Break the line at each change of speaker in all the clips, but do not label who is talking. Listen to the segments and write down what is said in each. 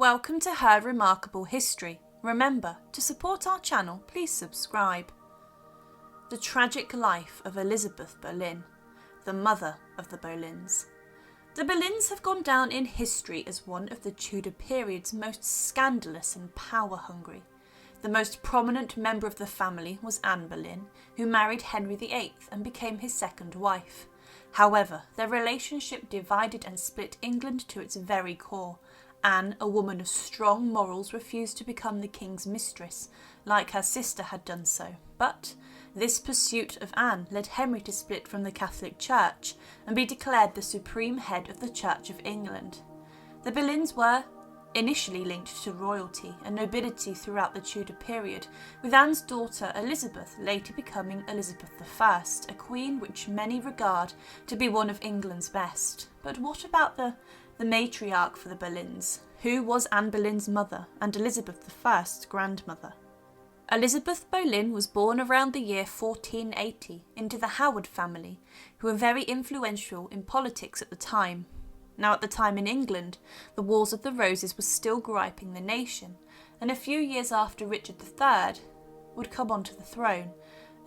Welcome to Her Remarkable History. Remember, to support our channel, please subscribe. The tragic life of Elizabeth Boleyn, the mother of the Boleyns. The Boleyns have gone down in history as one of the Tudor period's most scandalous and power-hungry. The most prominent member of the family was Anne Boleyn, who married Henry VIII and became his second wife. However, their relationship divided and split England to its very core. Anne, a woman of strong morals, refused to become the king's mistress, like her sister had done so. But this pursuit of Anne led Henry to split from the Catholic Church and be declared the supreme head of the Church of England. The Boleyns were initially linked to royalty and nobility throughout the Tudor period, with Anne's daughter Elizabeth later becoming Elizabeth I, a queen which many regard to be one of England's best. But what about the matriarch for the Boleyns? Who was Anne Boleyn's mother and Elizabeth I's grandmother? Elizabeth Boleyn was born around the year 1480 into the Howard family, who were very influential in politics at the time. Now, at the time in England, the Wars of the Roses was still griping the nation, and a few years after Richard III would come onto the throne,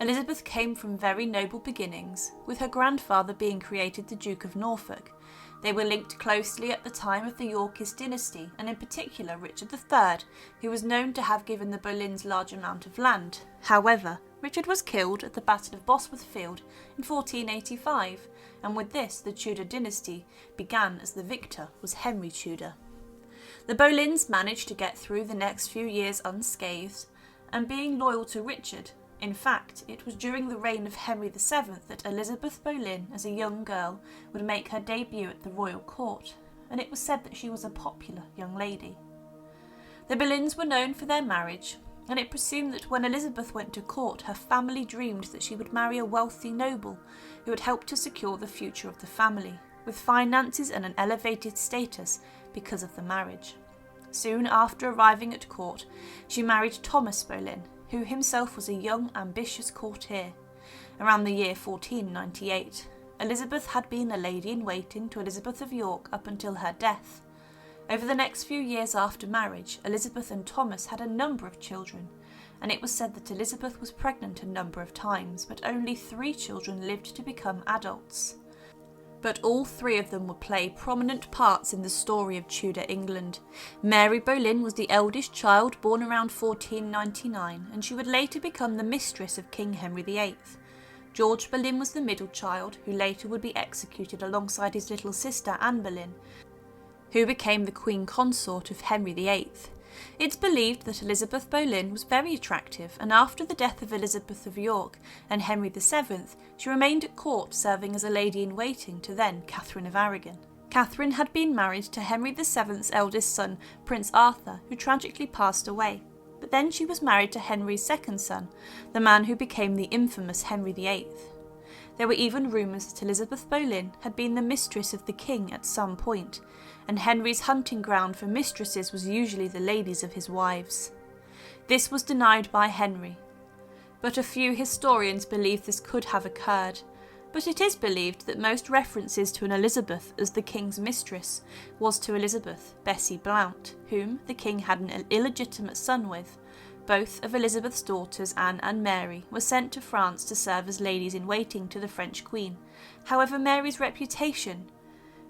Elizabeth came from very noble beginnings, with her grandfather being created the Duke of Norfolk. They were linked closely at the time of the Yorkist dynasty, and in particular Richard III, who was known to have given the Boleyns large amount of land. However, Richard was killed at the Battle of Bosworth Field in 1485, and with this the Tudor dynasty began as the victor was Henry Tudor. The Boleyns managed to get through the next few years unscathed, and being loyal to Richard. In fact, it was during the reign of Henry VII that Elizabeth Boleyn, as a young girl, would make her debut at the royal court, and it was said that she was a popular young lady. The Boleyns were known for their marriage, and it presumed that when Elizabeth went to court, her family dreamed that she would marry a wealthy noble who would help to secure the future of the family, with finances and an elevated status because of the marriage. Soon after arriving at court, she married Thomas Boleyn, who himself was a young, ambitious courtier. Around the year 1498, Elizabeth had been a lady-in-waiting to Elizabeth of York up until her death. Over the next few years after marriage, Elizabeth and Thomas had a number of children, and it was said that Elizabeth was pregnant a number of times, but only 3 children lived to become adults. But all 3 of them would play prominent parts in the story of Tudor England. Mary Boleyn was the eldest child, born around 1499, and she would later become the mistress of King Henry VIII. George Boleyn was the middle child, who later would be executed alongside his little sister Anne Boleyn, who became the queen consort of Henry VIII. It's believed that Elizabeth Boleyn was very attractive, and after the death of Elizabeth of York and Henry VII, she remained at court serving as a lady-in-waiting to then Catherine of Aragon. Catherine had been married to Henry VII's eldest son, Prince Arthur, who tragically passed away. But then she was married to Henry's second son, the man who became the infamous Henry VIII. There were even rumours that Elizabeth Boleyn had been the mistress of the king at some point, and Henry's hunting ground for mistresses was usually the ladies of his wives. This was denied by Henry, but a few historians believe this could have occurred. But it is believed that most references to an Elizabeth as the king's mistress was to Elizabeth, Bessie Blount, whom the king had an illegitimate son with. Both of Elizabeth's daughters, Anne and Mary, were sent to France to serve as ladies-in-waiting to the French queen. However, Mary's reputation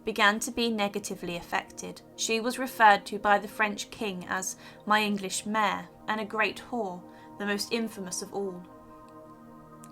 began to be negatively affected. She was referred to by the French king as "my English mare" and a great whore, the most infamous of all.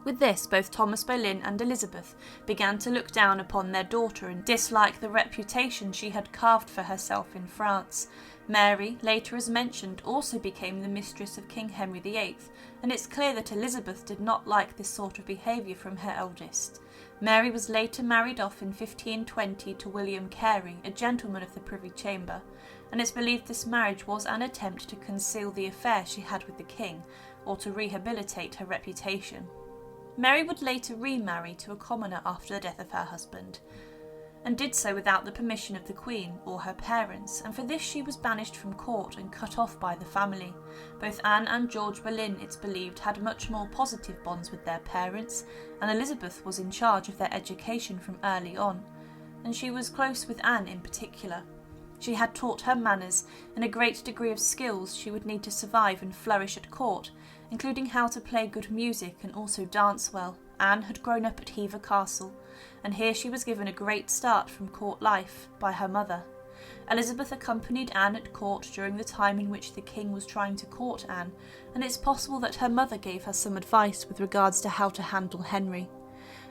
With this, both Thomas Boleyn and Elizabeth began to look down upon their daughter and dislike the reputation she had carved for herself in France. Mary, later as mentioned, also became the mistress of King Henry VIII, and it's clear that Elizabeth did not like this sort of behaviour from her eldest. Mary was later married off in 1520 to William Carey, a gentleman of the Privy Chamber, and it's believed this marriage was an attempt to conceal the affair she had with the king, or to rehabilitate her reputation. Mary would later remarry to a commoner after the death of her husband, and did so without the permission of the Queen or her parents, and for this she was banished from court and cut off by the family. Both Anne and George Boleyn, it's believed, had much more positive bonds with their parents, and Elizabeth was in charge of their education from early on, and she was close with Anne in particular. She had taught her manners and a great degree of skills she would need to survive and flourish at court, including how to play good music and also dance well. Anne had grown up at Hever Castle, and here she was given a great start from court life by her mother. Elizabeth accompanied Anne at court during the time in which the king was trying to court Anne, and it's possible that her mother gave her some advice with regards to how to handle Henry.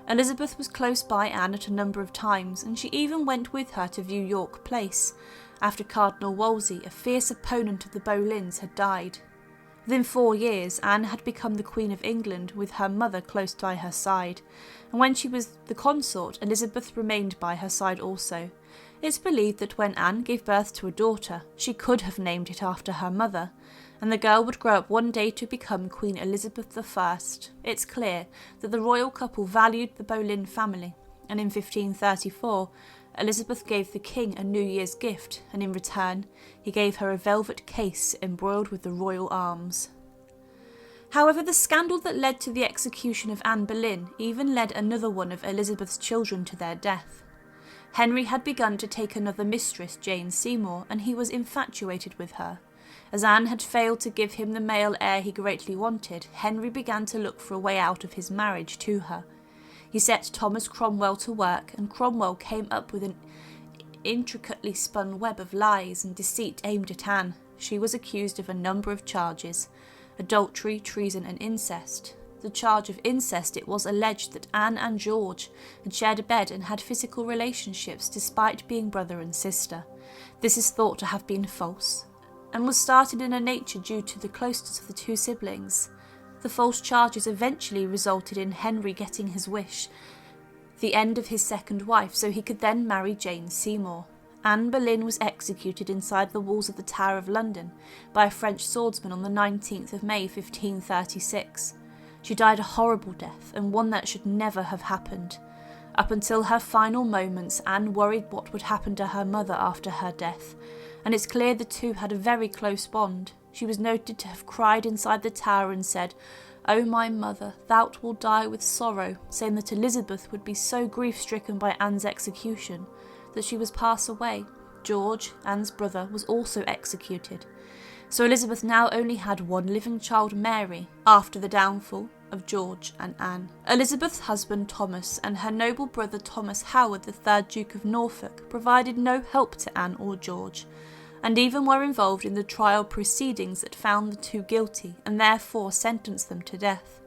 Elizabeth was close by Anne at a number of times, and she even went with her to view York Place, after Cardinal Wolsey, a fierce opponent of the Boleyns, had died. Within 4 years, Anne had become the Queen of England, with her mother close by her side, and when she was the consort, Elizabeth remained by her side also. It's believed that when Anne gave birth to a daughter, she could have named it after her mother, and the girl would grow up one day to become Queen Elizabeth I. It's clear that the royal couple valued the Boleyn family, and in 1534, Elizabeth gave the king a New Year's gift, and in return, he gave her a velvet case embroidered with the royal arms. However, the scandal that led to the execution of Anne Boleyn even led another one of Elizabeth's children to their death. Henry had begun to take another mistress, Jane Seymour, and he was infatuated with her. As Anne had failed to give him the male heir he greatly wanted, Henry began to look for a way out of his marriage to her. He set Thomas Cromwell to work, and Cromwell came up with an intricately spun web of lies and deceit aimed at Anne. She was accused of a number of charges: adultery, treason and incest. The charge of incest, it was alleged that Anne and George had shared a bed and had physical relationships despite being brother and sister. This is thought to have been false, and was started in a nature due to the closeness of the two siblings. The false charges eventually resulted in Henry getting his wish, the end of his second wife, so he could then marry Jane Seymour. Anne Boleyn was executed inside the walls of the Tower of London by a French swordsman on the 19th of May 1536. She died a horrible death, and one that should never have happened. Up until her final moments, Anne worried what would happen to her mother after her death, and it's clear the two had a very close bond. She was noted to have cried inside the tower and said, "O my mother, thou wilt die with sorrow," saying that Elizabeth would be so grief-stricken by Anne's execution that she was pass away. George, Anne's brother, was also executed. So Elizabeth now only had one living child, Mary, after the downfall of George and Anne. Elizabeth's husband Thomas and her noble brother Thomas Howard, the 3rd Duke of Norfolk, provided no help to Anne or George, and even were involved in the trial proceedings that found the two guilty and therefore sentenced them to death.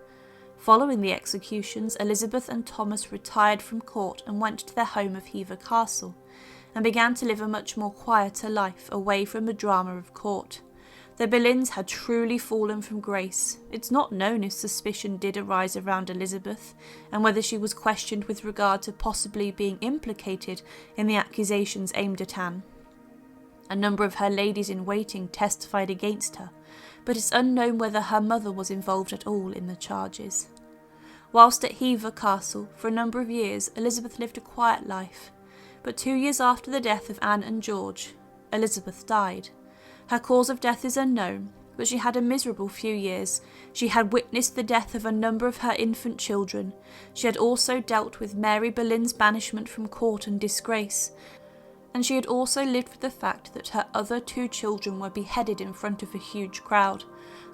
Following the executions, Elizabeth and Thomas retired from court and went to their home of Hever Castle, and began to live a much more quieter life away from the drama of court. The Boleyns had truly fallen from grace. It's not known if suspicion did arise around Elizabeth, and whether she was questioned with regard to possibly being implicated in the accusations aimed at Anne. A number of her ladies-in-waiting testified against her, but it's unknown whether her mother was involved at all in the charges. Whilst at Hever Castle, for a number of years, Elizabeth lived a quiet life, but 2 years after the death of Anne and George, Elizabeth died. Her cause of death is unknown, but she had a miserable few years. She had witnessed the death of a number of her infant children. She had also dealt with Mary Boleyn's banishment from court and disgrace, and she had also lived with the fact that her other 2 children were beheaded in front of a huge crowd.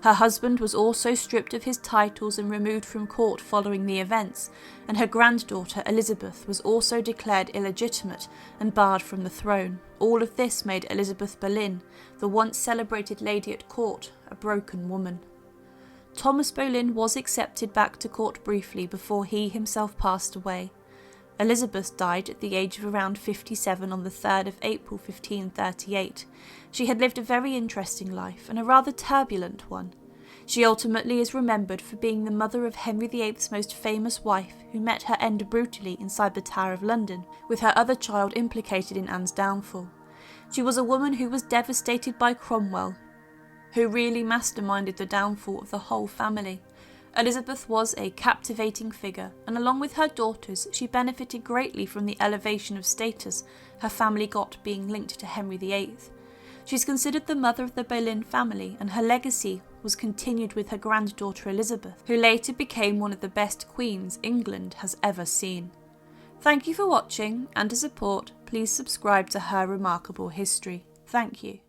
Her husband was also stripped of his titles and removed from court following the events, and her granddaughter Elizabeth was also declared illegitimate and barred from the throne. All of this made Elizabeth Boleyn, the once celebrated lady at court, a broken woman. Thomas Boleyn was accepted back to court briefly before he himself passed away. Elizabeth died at the age of around 57 on the 3rd of April 1538. She had lived a very interesting life, and a rather turbulent one. She ultimately is remembered for being the mother of Henry VIII's most famous wife, who met her end brutally inside the Tower of London, with her other child implicated in Anne's downfall. She was a woman who was devastated by Cromwell, who really masterminded the downfall of the whole family. Elizabeth was a captivating figure, and along with her daughters, she benefited greatly from the elevation of status her family got being linked to Henry VIII. She is considered the mother of the Boleyn family, and her legacy was continued with her granddaughter Elizabeth, who later became one of the best queens England has ever seen. Thank you for watching, and to support, please subscribe to Her Remarkable History. Thank you.